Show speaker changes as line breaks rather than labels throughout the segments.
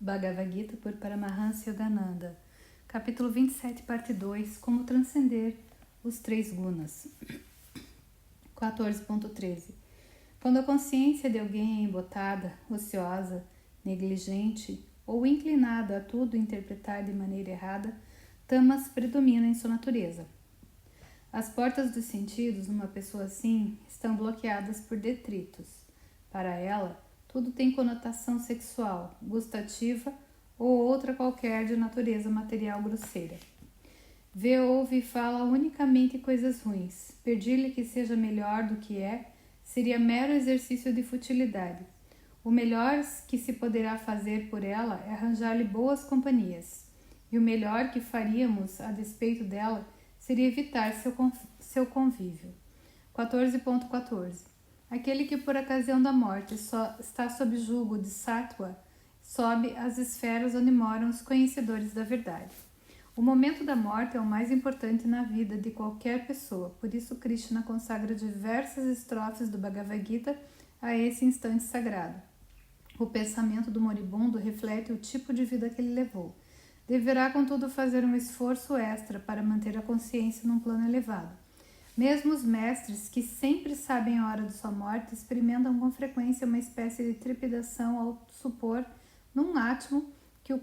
Bhagavad Gita por Paramahansa Yogananda. Capítulo 27, parte 2. Como transcender os três gunas. 14.13. Quando a consciência de alguém é embotada, ociosa, negligente ou inclinada a tudo interpretar de maneira errada, tamas predominam em sua natureza. As portas dos sentidos numa pessoa assim estão bloqueadas por detritos. Para ela, tudo tem conotação sexual, gustativa ou outra qualquer de natureza material grosseira. Vê, ouve e fala unicamente coisas ruins. Pedir-lhe que seja melhor do que é seria mero exercício de futilidade. O melhor que se poderá fazer por ela é arranjar-lhe boas companhias. E o melhor que faríamos a despeito dela seria evitar seu convívio. 14.14. Aquele que por ocasião da morte só está sob julgo de Sattva sobe às esferas onde moram os conhecedores da verdade. O momento da morte é o mais importante na vida de qualquer pessoa, por isso Krishna consagra diversas estrofes do Bhagavad Gita a esse instante sagrado. O pensamento do moribundo reflete o tipo de vida que ele levou. Deverá, contudo, fazer um esforço extra para manter a consciência num plano elevado. Mesmo os mestres, que sempre sabem a hora de sua morte, experimentam com frequência uma espécie de trepidação ao supor, num átimo, que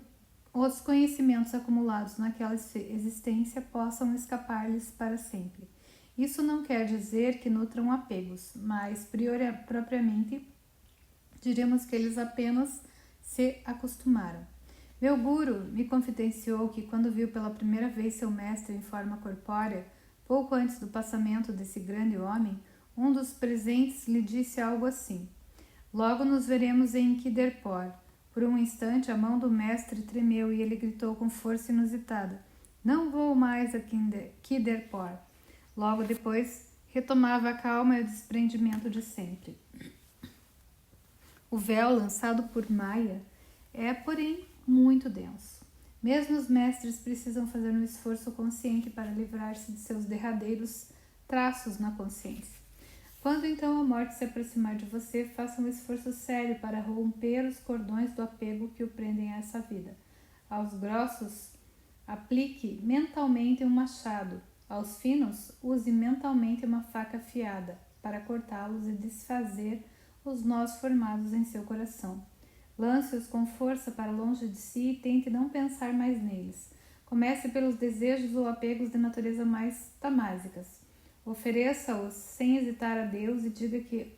os conhecimentos acumulados naquela existência possam escapar-lhes para sempre. Isso não quer dizer que nutram apegos, mas, propriamente, diremos que eles apenas se acostumaram. Meu guru me confidenciou que, quando viu pela primeira vez seu mestre em forma corpórea, pouco antes do passamento desse grande homem, um dos presentes lhe disse algo assim: logo nos veremos em Kiderpor. Por um instante a mão do mestre tremeu e ele gritou com força inusitada: não vou mais a Kiderpor. Logo depois retomava a calma e o desprendimento de sempre. O véu lançado por Maya é, porém, muito denso. Mesmo os mestres precisam fazer um esforço consciente para livrar-se de seus derradeiros traços na consciência. Quando então a morte se aproximar de você, faça um esforço sério para romper os cordões do apego que o prendem a essa vida. Aos grossos, aplique mentalmente um machado. Aos finos, use mentalmente uma faca afiada para cortá-los e desfazer os nós formados em seu coração. Lance-os com força para longe de si e tente não pensar mais neles. Comece pelos desejos ou apegos de natureza mais tamásicas. Ofereça-os sem hesitar a Deus e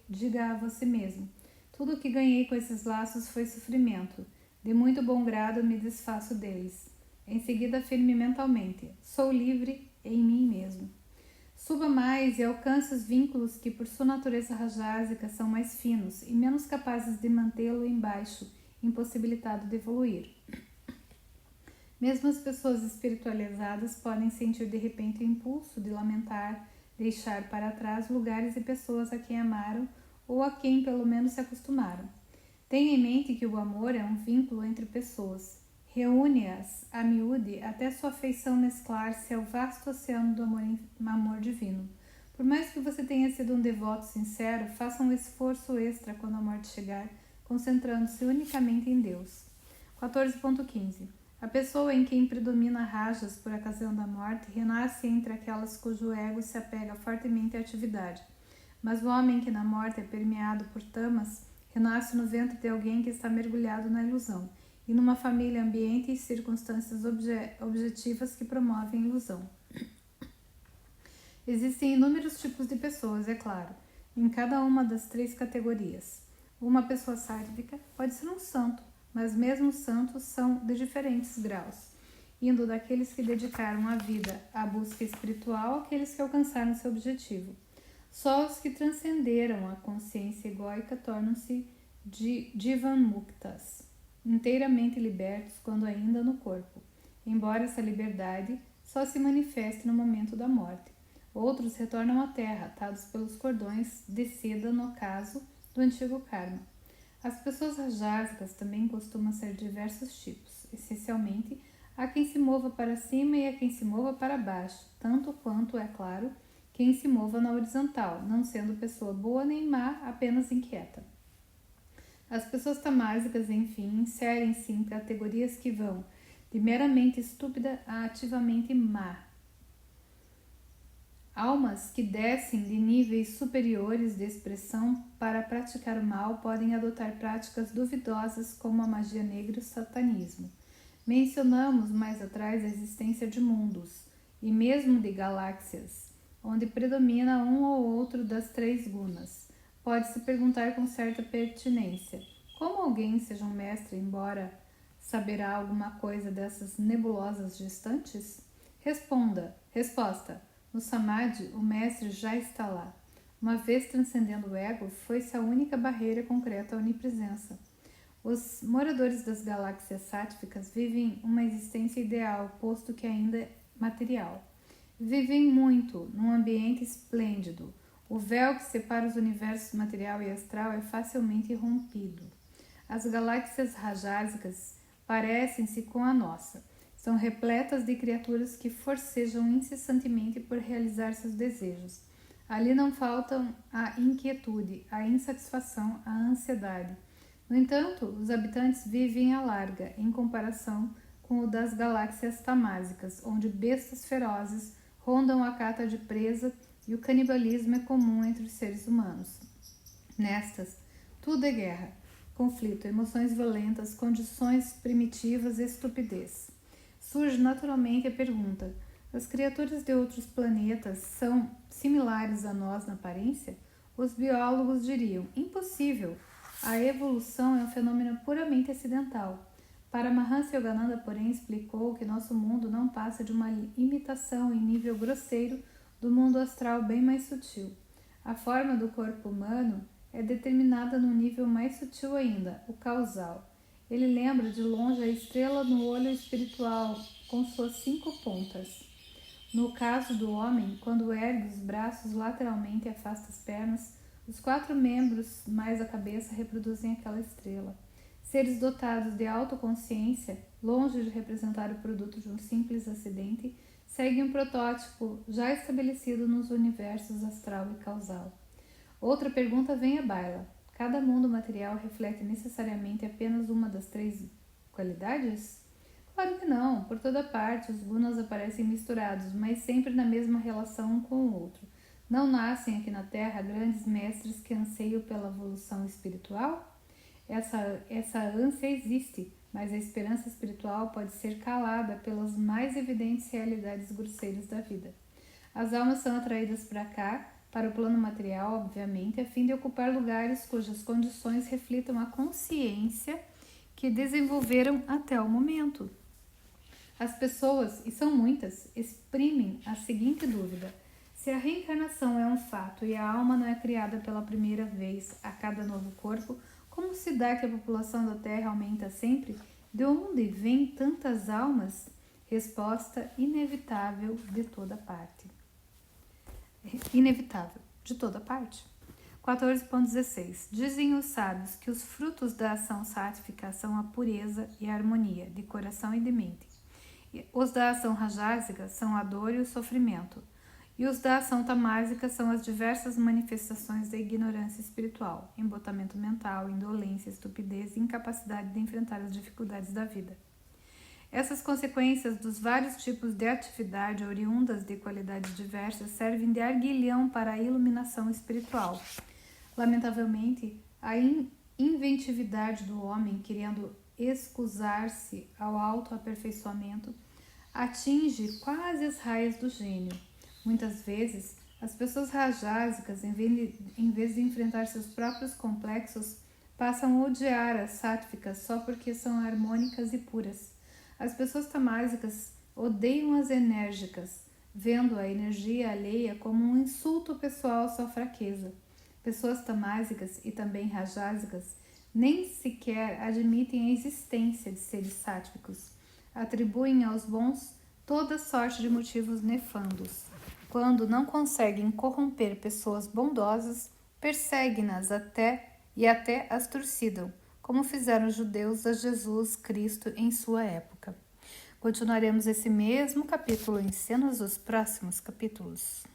diga a você mesmo: tudo o que ganhei com esses laços foi sofrimento. De muito bom grado me desfaço deles. Em seguida afirme mentalmente: sou livre em mim mesmo. Suba mais e alcance os vínculos que, por sua natureza rajásica, são mais finos e menos capazes de mantê-lo embaixo, impossibilitado de evoluir. Mesmo as pessoas espiritualizadas podem sentir de repente o impulso de lamentar, deixar para trás lugares e pessoas a quem amaram ou a quem pelo menos se acostumaram. Tenha em mente que o amor é um vínculo entre pessoas. Reúne-as a miúde até sua afeição mesclar-se ao vasto oceano do amor divino. Por mais que você tenha sido um devoto sincero, faça um esforço extra quando a morte chegar, concentrando-se unicamente em Deus. 14.15. A pessoa em quem predomina rajas por ocasião da morte renasce entre aquelas cujo ego se apega fortemente à atividade. Mas o homem que na morte é permeado por tamas renasce no ventre de alguém que está mergulhado na ilusão, e numa família, ambiente e circunstâncias objetivas que promovem a ilusão. Existem inúmeros tipos de pessoas, é claro, em cada uma das três categorias. Uma pessoa sádica pode ser um santo, mas mesmo os santos são de diferentes graus, indo daqueles que dedicaram a vida à busca espiritual àqueles que alcançaram seu objetivo. Só os que transcenderam a consciência egóica tornam-se Jivanmuktas, inteiramente libertos quando ainda no corpo, embora essa liberdade só se manifeste no momento da morte. Outros retornam à terra, atados pelos cordões de seda no caso do antigo karma. As pessoas rajásicas também costumam ser de diversos tipos, essencialmente há quem se mova para cima e há quem se mova para baixo, tanto quanto, é claro, quem se mova na horizontal, não sendo pessoa boa nem má, apenas inquieta. As pessoas tamásicas, enfim, inserem-se em categorias que vão de meramente estúpida a ativamente má. Almas que descem de níveis superiores de expressão para praticar o mal podem adotar práticas duvidosas como a magia negra e o satanismo. Mencionamos mais atrás a existência de mundos, e mesmo de galáxias, onde predomina um ou outro das três gunas. Pode-se perguntar com certa pertinência, como alguém seja um mestre, embora saberá alguma coisa dessas nebulosas distantes? Resposta. No Samadhi, o mestre já está lá. Uma vez transcendendo o ego, foi-se a única barreira concreta à onipresença. Os moradores das galáxias sátvicas vivem uma existência ideal, posto que ainda é material. Vivem muito, num ambiente esplêndido. O véu que separa os universos material e astral é facilmente rompido. As galáxias rajásicas parecem-se com a nossa. São repletas de criaturas que forcejam incessantemente por realizar seus desejos. Ali não faltam a inquietude, a insatisfação, a ansiedade. No entanto, os habitantes vivem à larga, em comparação com o das galáxias tamásicas, onde bestas ferozes rondam a cata de presa e o canibalismo é comum entre os seres humanos. Nestas, tudo é guerra, conflito, emoções violentas, condições primitivas e estupidez. Surge naturalmente a pergunta: as criaturas de outros planetas são similares a nós na aparência? Os biólogos diriam: impossível. A evolução é um fenômeno puramente acidental. Paramahansa Yogananda, porém, explicou que nosso mundo não passa de uma imitação em nível grosseiro do mundo astral bem mais sutil. A forma do corpo humano é determinada num nível mais sutil ainda, o causal. Ele lembra de longe a estrela no olho espiritual, com suas 5 pontas. No caso do homem, quando ergue os braços lateralmente e afasta as pernas, os 4 membros mais a cabeça reproduzem aquela estrela. Seres dotados de autoconsciência, longe de representar o produto de um simples acidente, seguem um protótipo já estabelecido nos universos astral e causal. Outra pergunta vem à baila. Cada mundo material reflete necessariamente apenas uma das 3 qualidades? Claro que não. Por toda parte, os gunas aparecem misturados, mas sempre na mesma relação um com o outro. Não nascem aqui na Terra grandes mestres que anseiam pela evolução espiritual? Essa ânsia existe, mas a esperança espiritual pode ser calada pelas mais evidentes realidades grosseiras da vida. As almas são atraídas para cá, para o plano material, obviamente, a fim de ocupar lugares cujas condições reflitam a consciência que desenvolveram até o momento. As pessoas, e são muitas, exprimem a seguinte dúvida: se a reencarnação é um fato e a alma não é criada pela primeira vez a cada novo corpo, como se dá que a população da Terra aumenta sempre? De onde vêm tantas almas? Resposta: inevitável de toda parte. Inevitável de toda parte. 14.16. Dizem os sábios que os frutos da ação sátrica são a pureza e a harmonia de coração e de mente. Os da ação rajásica são a dor e o sofrimento. E os da ação tamásica são as diversas manifestações da ignorância espiritual, embotamento mental, indolência, estupidez e incapacidade de enfrentar as dificuldades da vida. Essas consequências dos vários tipos de atividade oriundas de qualidades diversas servem de arguilhão para a iluminação espiritual. Lamentavelmente, a inventividade do homem, querendo excusar-se ao autoaperfeiçoamento, atinge quase as raias do gênio. Muitas vezes, as pessoas rajásicas, em vez de enfrentar seus próprios complexos, passam a odiar as sáttvicas só porque são harmônicas e puras. As pessoas tamásicas odeiam as enérgicas, vendo a energia alheia como um insulto pessoal à sua fraqueza. Pessoas tamásicas e também rajásicas nem sequer admitem a existência de seres sáttvicos. Atribuem aos bons toda sorte de motivos nefandos. Quando não conseguem corromper pessoas bondosas, perseguem-nas até as trucidam, como fizeram os judeus a Jesus Cristo em sua época. Continuaremos esse mesmo capítulo em cenas dos próximos capítulos.